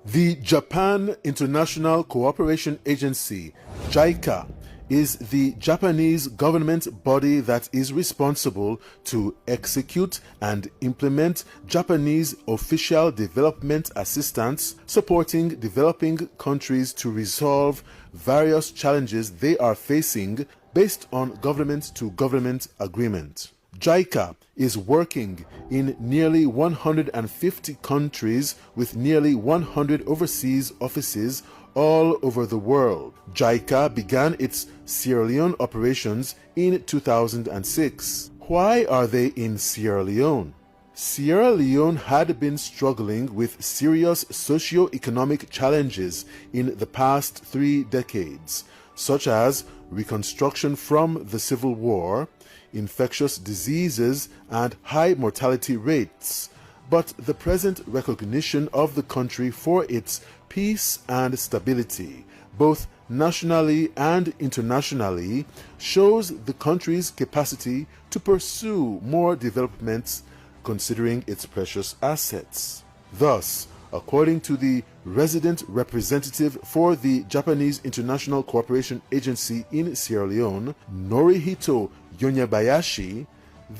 The Japan International Cooperation Agency, JICA, is the Japanese government body that is responsible to execute and implement Japanese official development assistance, supporting developing countries to resolve various challenges they are facing based on government-to-government agreement. JICA is working in nearly 150 countries with nearly 100 overseas offices all over the world. JICA began its Sierra Leone operations in 2006. Why are they in Sierra Leone? Sierra Leone had been struggling with serious socio-economic challenges in the past 3 decades, such as reconstruction from the Civil War, infectious diseases, and high mortality rates. But the present recognition of the country for its peace and stability, both nationally and internationally, shows the country's capacity to pursue more developments considering its precious assets. Thus, according to the resident representative for the Japanese International Cooperation Agency in Sierra Leone, Norihito Yonyabayashi,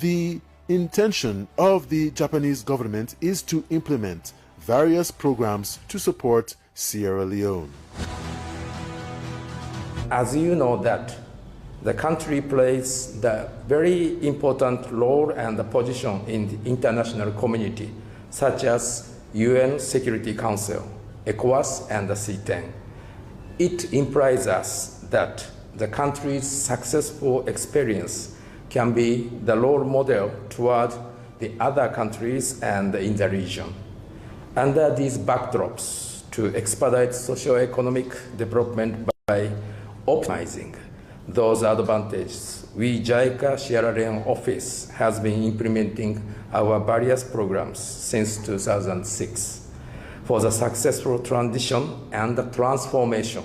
the intention of the Japanese government is to implement various programs to support Sierra Leone. As you know that the country plays the very important role and position in the international community, such as UN Security Council, ECOWAS, and the C10. It implies us that the country's successful experience can be the role model toward the other countries and in the region. Under these backdrops, to expedite socio-economic development by optimizing those advantages, we JICA Sierra Leone office has been implementing our various programs since 2006 for the successful transition and the transformation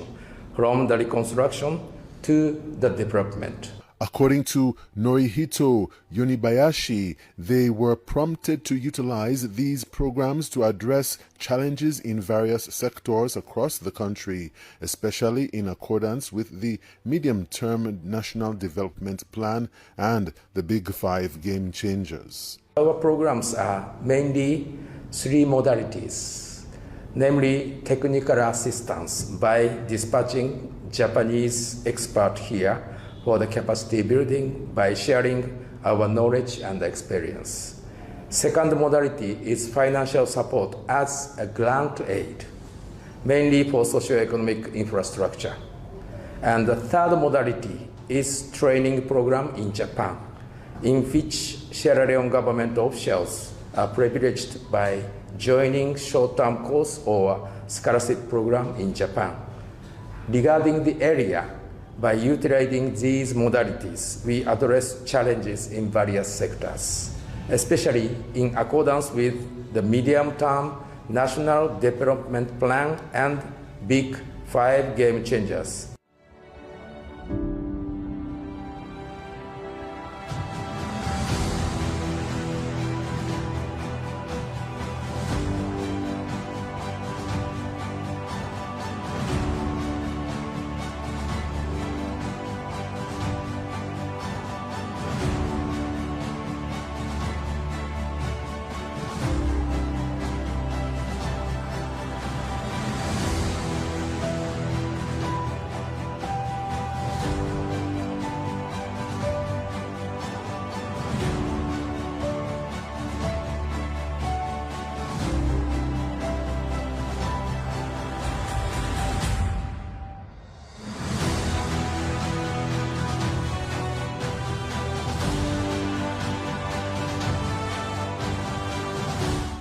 from the reconstruction to the development. According to Norihito Yonibayashi, they were prompted to utilize these programs to address challenges in various sectors across the country, especially in accordance with the Medium-Term National Development Plan and the Big Five Game Changers. Our programs are mainly 3 modalities, namely technical assistance by dispatching Japanese experts here for the capacity building by sharing our knowledge and experience. Second modality is financial support as a grant aid, mainly for socio-economic infrastructure. And the third modality is training program in Japan, in which Sierra Leone government officials are privileged by joining short-term course or scholarship program in Japan. Regarding the area, by utilizing these modalities, we address challenges in various sectors, especially in accordance with the medium-term National Development Plan and Big Five Game Changers.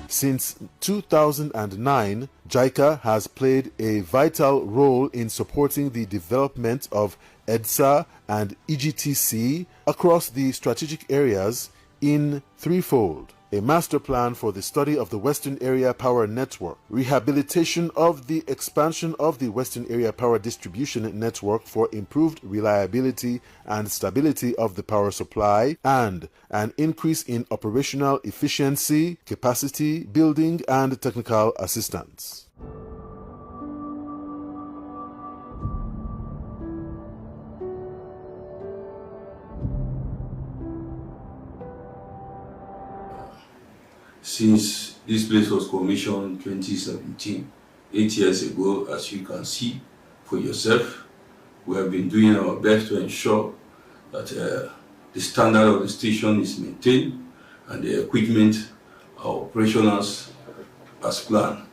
Since 2009, JICA has played a vital role in supporting the development of EDSA and EGTC across the strategic areas in threefold: a master plan for the study of the Western Area Power Network, rehabilitation of the expansion of the Western Area Power Distribution Network for improved reliability and stability of the power supply, and an increase in operational efficiency, capacity building, and technical assistance. since this place was commissioned 2017, 8 years ago, as you can see for yourself. We have been doing our best to ensure that the standard of the station is maintained and the equipment are operational as planned.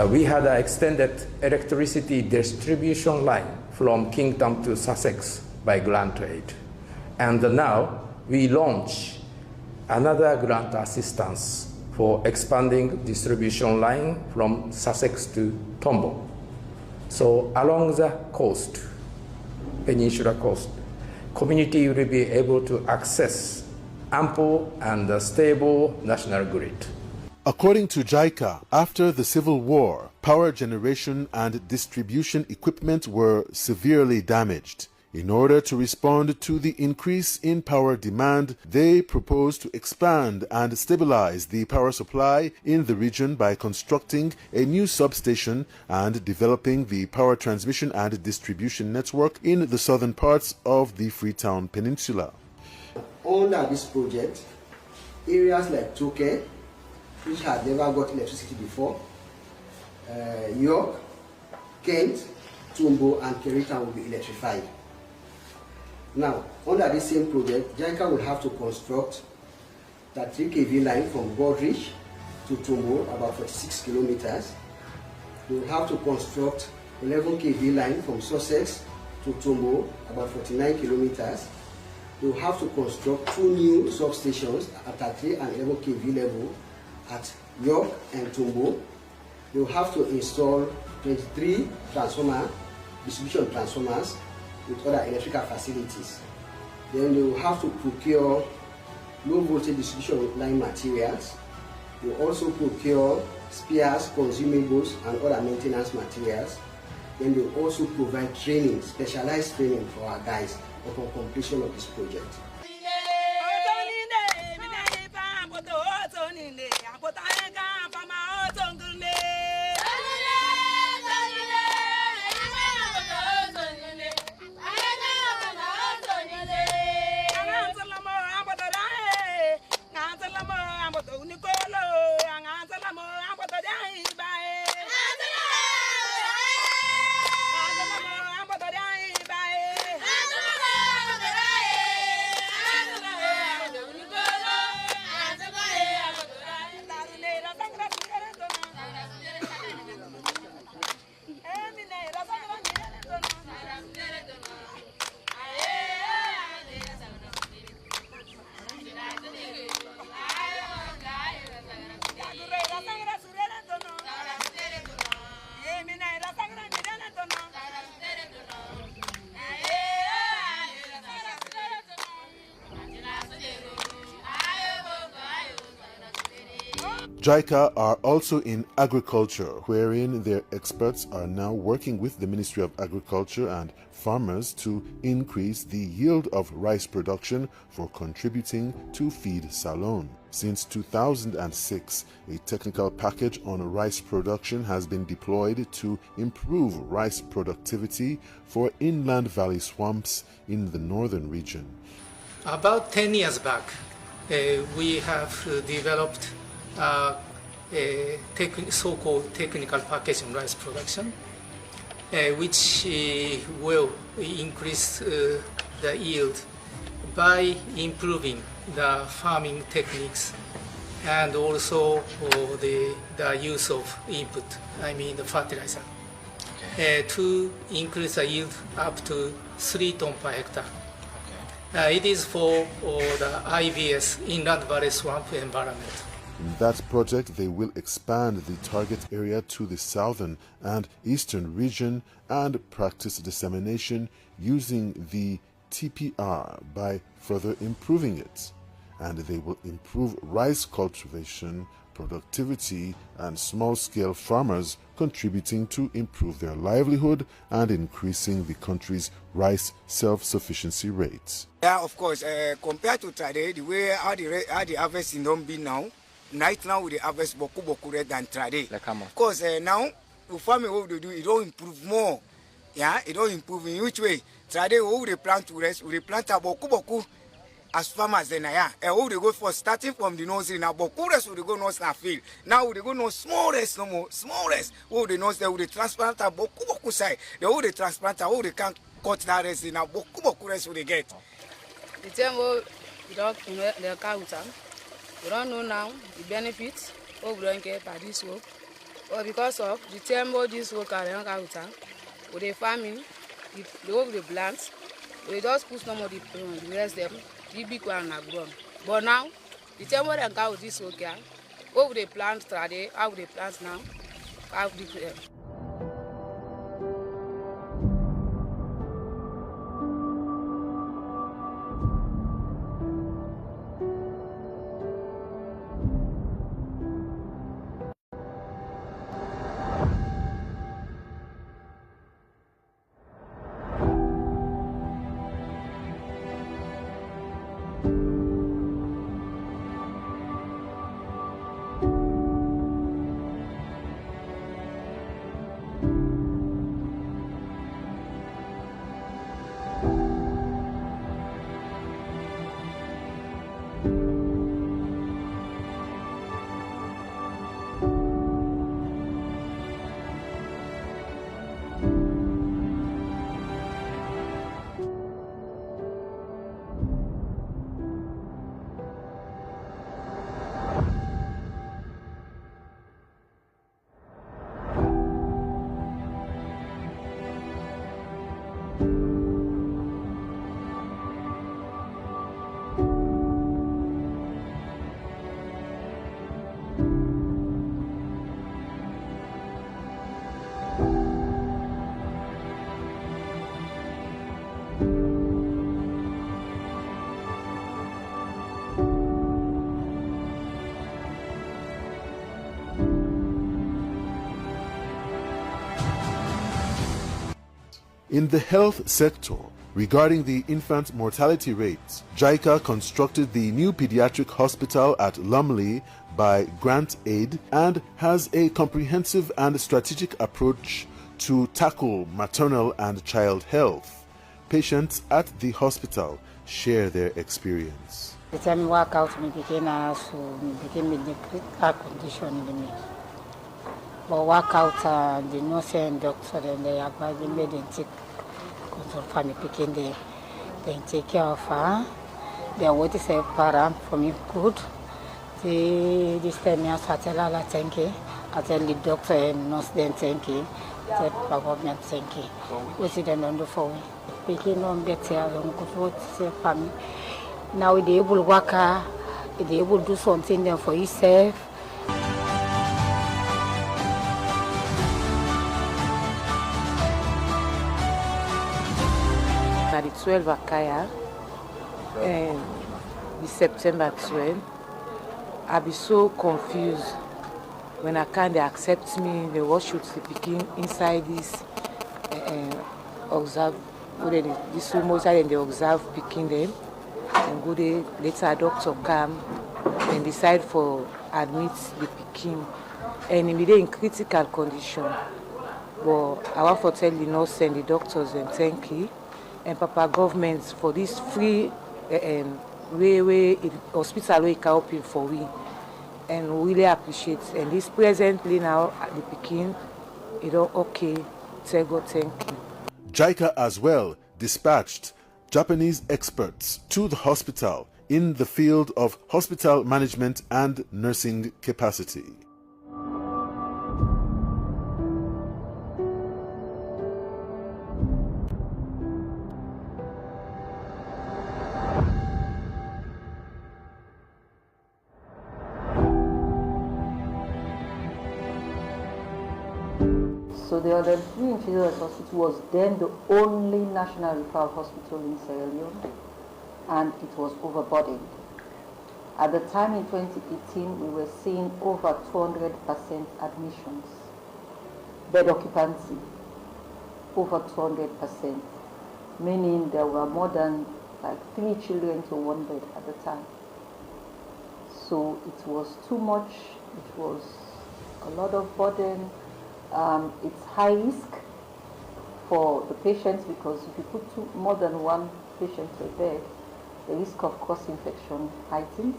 We had an extended electricity distribution line from Kingdom to Sussex by grant aid. And now we launch another grant assistance for expanding distribution line from Sussex to Tombo. So along the coast, peninsula coast, community will be able to access ample and stable national grid. According to Jica, after the Civil War, power generation and distribution equipment were severely damaged. In order to respond to the increase in power demand, they proposed to expand and stabilize the power supply in the region by constructing a new substation and developing the power transmission and distribution network in the southern parts of the Freetown Peninsula. Under this project, areas like Jica, which had never got electricity before, York, Kent, Tombo, and Kerrytown will be electrified. Now, under this same project, Jica will have to construct the 3 kV line from Godrich to Tombo, about 46 kilometers. They will have to construct 11 kV line from Sussex to Tombo, about 49 kilometers. They will have to construct 2 new substations at a 3 and 11 kV level at York and Tombo. They will have to install 23 distribution transformers with other electrical facilities. Then they will have to procure low voltage distribution line materials. They will also procure spares, consumables, and other maintenance materials. Then they will also provide training, specialized training for our guys upon completion of this project. Jica are also in agriculture, wherein their experts are now working with the Ministry of Agriculture and farmers to increase the yield of rice production for contributing to Feed Salone. Since 2006, a technical package on rice production has been deployed to improve rice productivity for inland valley swamps in the northern region. About 10 years back, we have developed a so-called technical package in rice production. which will increase the yield by improving the farming techniques and also the use of input, I mean the fertilizer, to increase the yield up to 3 tons per hectare. It is for the IVS, Inland Valley Swamp Environment. In that project, they will expand the target area to the southern and eastern region and practice dissemination using the TPR by further improving it. And they will improve rice cultivation, productivity, and small-scale farmers contributing to improve their livelihood and increasing the country's rice self-sufficiency rates. Yeah, of course, compared to today, the way how the harvesting don't be now, right now we harvest boku red than today. Like how much? Of course, now the farming what we do, it don't improve more. Yeah, it don't improve in which way? Today we dey plant to rest, we plant a boku as farmers then yeah. And we go for starting from the nursery now, boku rest we go nurse na field. Now we go no small rest no more, small rest. We dey nurse there we dey transplant a boku side. Then we dey transplant a we can cut that rest in a boku rest we dey get. The time we don't the counter. We don't know now the benefits of we don't get by this work. Or because of the time this work around counter, with the farming, the work the plants, we just put some of the rest them, the big one are grown. But now, the time we don't go this work here, over the plants today, how the plants now, how the In the health sector, regarding the infant mortality rates, Jica constructed the new pediatric hospital at Lumley by grant aid and has a comprehensive and strategic approach to tackle maternal and child health. Patients at the hospital share their experience. The time work out, me became in the critical condition. But work out, the nurse and doctor, and they are made and take control for me picking they take care of her. They are waiting for parent for me good. This time I tell her thank you. I tell the doctor and nurse then thank you. Tell government thank you. What did they do for me? Picking on better, I'm good for me. Now they able to work, they able to do something there for yourself. At the 12 Akaya, and the September 12, I be so confused when I can't accept me. They what should the picking inside this observe. This remote and they observe picking them, and go there later doctor come and decide for admit the picking, and immediately in critical condition. But I want to tell the nurse and the doctors and thank you. And Papa government for this free railway hospital we can open for we, and we really appreciate. And this presently now at the Peking, it all okay. Tego, thank you. Jica as well dispatched Japanese experts to the hospital in the field of hospital management and nursing capacity. So the other Leone Children's Hospital was then the only national referral hospital in Sierra Leone, and it was overburdened. At the time in 2018, we were seeing over 200% admissions, bed occupancy, over 200%, meaning there were more than like 3 children to 1 bed at the time. So it was too much, it was a lot of burden. It's high risk for the patients because if you put more than 1 patient to a bed, the risk of cross-infection heightens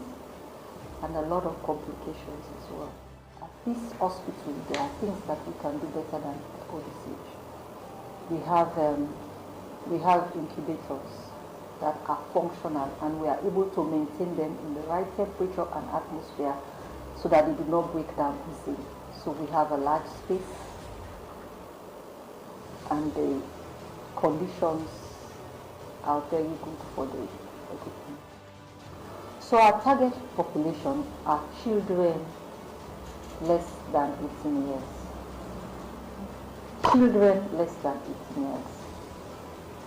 and a lot of complications as well. At this hospital, there are things that we can do better than at ODCH. We have incubators that are functional and we are able to maintain them in the right temperature and atmosphere so that they do not break down easily. So we have a large space and the conditions are very good for the equipment. So our target population are children less than 18 years. Children less than 18 years.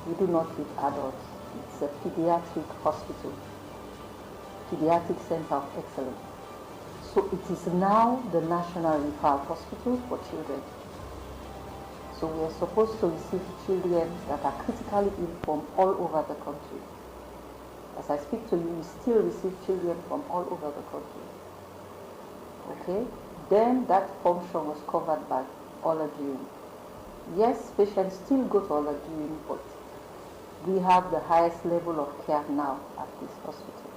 We do not treat adults. It's a pediatric hospital, pediatric center of excellence. So it is now the national referral hospital for children. So we are supposed to receive children that are critically ill from all over the country. As I speak to you, we still receive children from all over the country. Okay? Then that function was covered by Olajuwon. Yes, patients still go to Olajuwon, but we have the highest level of care now at this hospital.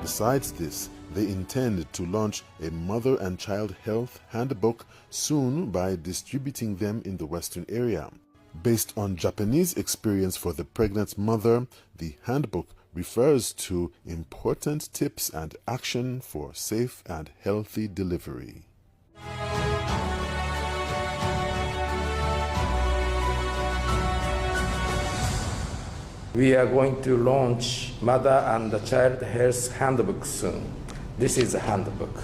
Besides this, they intend to launch a mother and child health handbook soon by distributing them in the Western area. Based on Japanese experience for the pregnant mother, the handbook refers to important tips and action for safe and healthy delivery. We are going to launch Mother and Child Health Handbook soon. This is a handbook.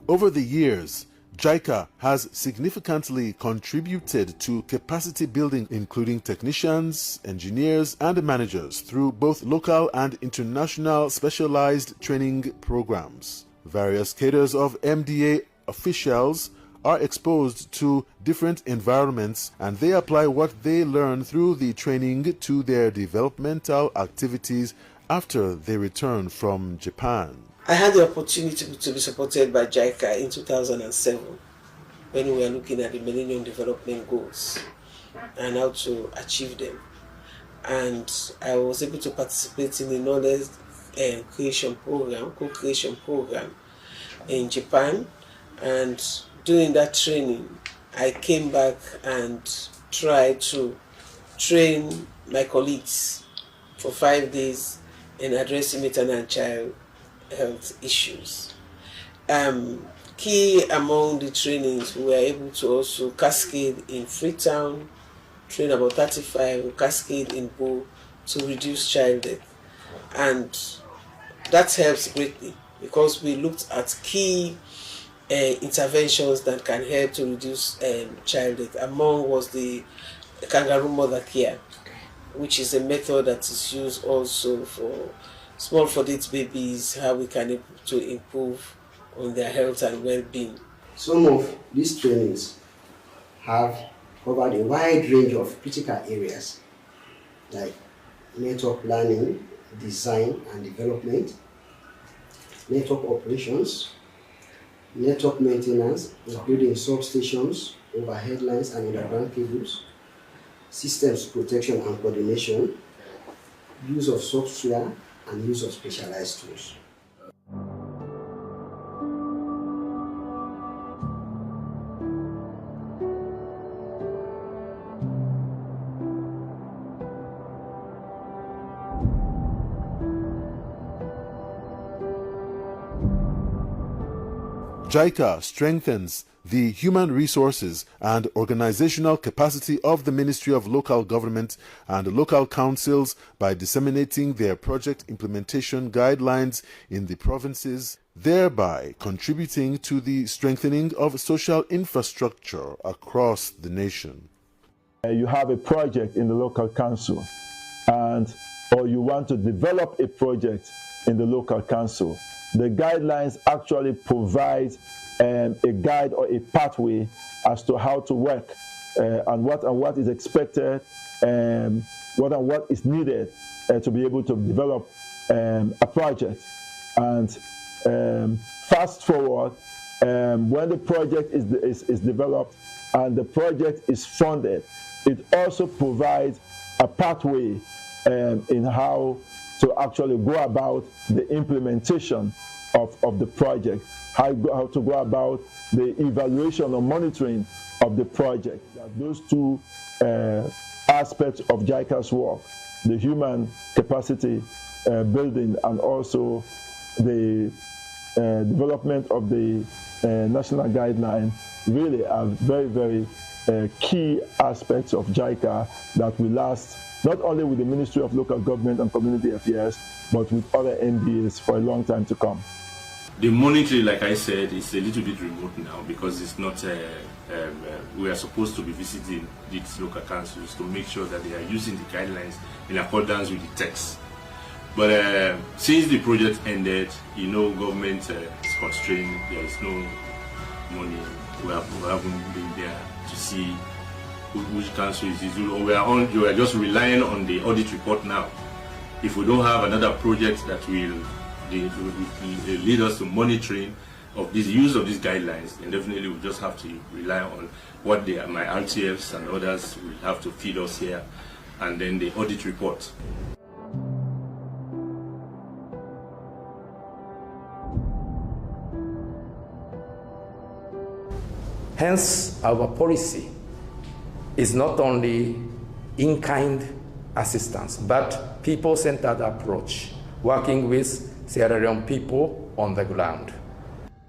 Over the years, Jica has significantly contributed to capacity building, including technicians, engineers, and managers through both local and international specialized training programs. Various cadres of MDA officials are exposed to different environments and they apply what they learn through the training to their developmental activities after they return from Japan. I had the opportunity to be supported by Jica in 2007 when we were looking at the Millennium Development Goals and how to achieve them. And I was able to participate in the knowledge creation program, co-creation program in Japan. And during that training, I came back and try to train my colleagues for 5 days in addressing maternal and child health issues. Key among the trainings, we were able to also cascade in Freetown, train about 35, cascade in Bo to reduce child death. And that helps greatly because we looked at key interventions that can help to reduce child death. Among was the kangaroo mother care, which is a method that is used also for small for its babies, how we can to improve on their health and well-being. Some of these trainings have covered a wide range of critical areas like network planning, design and development, network operations, network maintenance, including substations, overhead lines and underground cables, systems protection and coordination, use of software, and use of specialized tools. Jica strengthens the human resources and organizational capacity of the Ministry of Local Government and local councils by disseminating their project implementation guidelines in the provinces, thereby contributing to the strengthening of social infrastructure across the nation. You have a project in the local council or you want to develop a project in the local council. The guidelines actually provide a guide or a pathway as to how to work and what is expected and what is needed to be able to develop a project. And fast forward, when the project is developed and the project is funded, it also provides a pathway in how to actually go about the implementation of the project, how to go about the evaluation or monitoring of the project. Those two aspects of Jica's work, the human capacity building and also the development of the national guideline, really are very, very key aspects of Jica that will last not only with the Ministry of Local Government and Community Affairs, but with other NDAs for a long time to come. The monitoring, like I said, is a little bit remote now because it's not, we are supposed to be visiting these local councils to make sure that they are using the guidelines in accordance with the text. But since the project ended, government is constrained, there is no money, we haven't been there to see which council is it. We are just relying on the audit report now. If we don't have another project that will lead us to monitoring of this use of these guidelines, then definitely we just have to rely on what my RTFs and others will have to feed us here, and then the audit report. Hence, our policy is not only in-kind assistance, but people-centered approach, working with Sierra Leone people on the ground.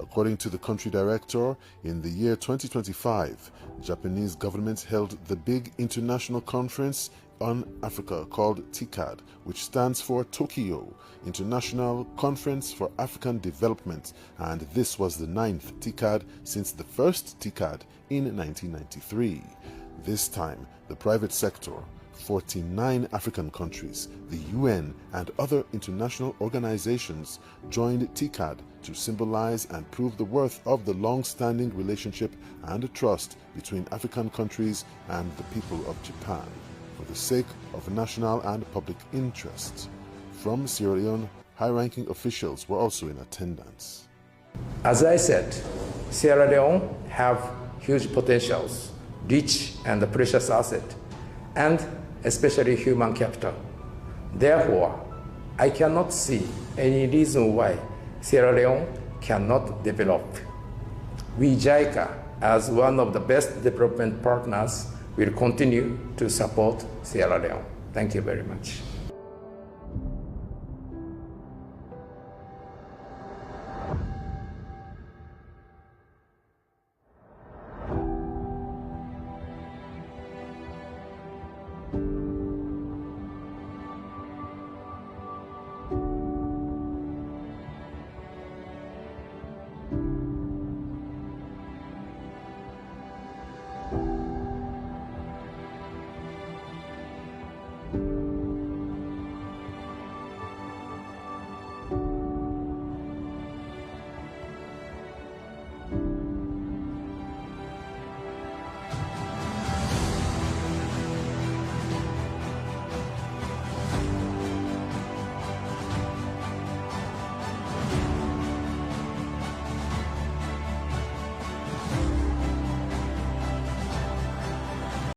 According to the country director, in the year 2025, Japanese government held the big international conference on Africa called TICAD, which stands for Tokyo International Conference for African Development, and this was the 9th TICAD since the first TICAD in 1993. This time, the private sector, 49 African countries, the UN, and other international organizations joined TICAD to symbolize and prove the worth of the long-standing relationship and trust between African countries and the people of Japan, for the sake of national and public interest. From Sierra Leone, high-ranking officials were also in attendance. As I said, Sierra Leone have huge potentials, rich and precious asset, and especially human capital. Therefore, I cannot see any reason why Sierra Leone cannot develop. We, Jica, as one of the best development partners, will continue to support Sierra Leone. Thank you very much.